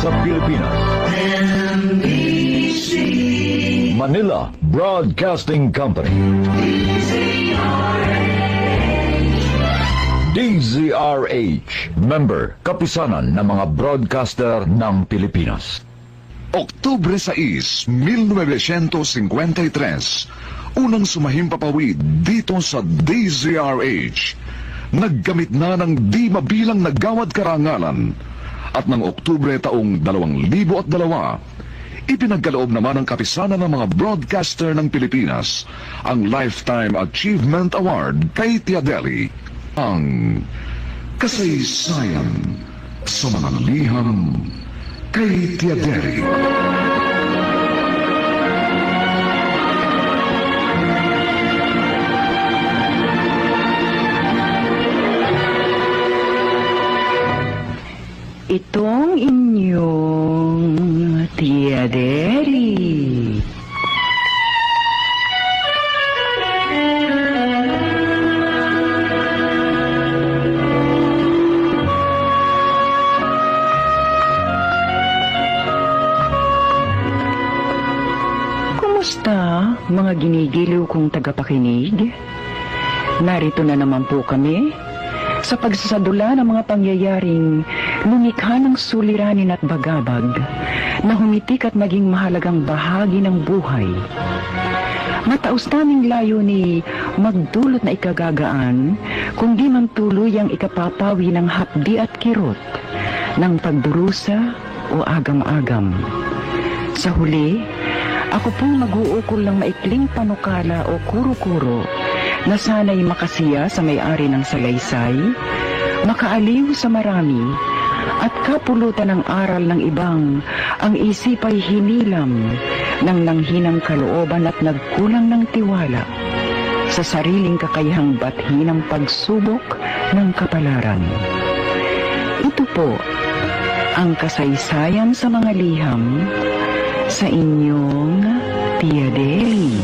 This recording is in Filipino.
sa Pilipinas. NBC Manila Broadcasting Company. DZRH, member, kapisanan ng mga broadcaster ng Pilipinas. Oktubre 6, 1953, unang sumahimpapawid dito sa DZRH. Naggamit na ng di mabilang na gawad karangalan at ng Oktubre taong 2002, ipinagkaloob naman ng kapisanan ng mga broadcaster ng Pilipinas ang Lifetime Achievement Award kay Tiadeli, ang kasaysayan sa mga liham kay Tiadeli. Itong inyong Tiadeli. Kumusta, mga ginigiliw kong tagapakinig? Narito na naman po kami sa pagsasadula ng mga pangyayaring lumikha ng suliranin at bagabag na humitik at naging mahalagang bahagi ng buhay. Mataos naming layo ni magdulot na ikagagaan, kundi man tuluyang ikapapawi ng hapdi at kirot ng pagdurusa o agam-agam. Sa huli, ako pong mag-uukol ng maikling panukala o kuro-kuro na sana'y makasiya sa may-ari ng salaysay, makaaliw sa marami, at kapulutan ng aral ng ibang ang isip ay hinilam ng nanghinang kalooban at nagkulang ng tiwala sa sariling kakayahang bathi ng pagsubok ng kapalaran. Ito po ang kasaysayan sa mga liham sa inyong Tiadeli.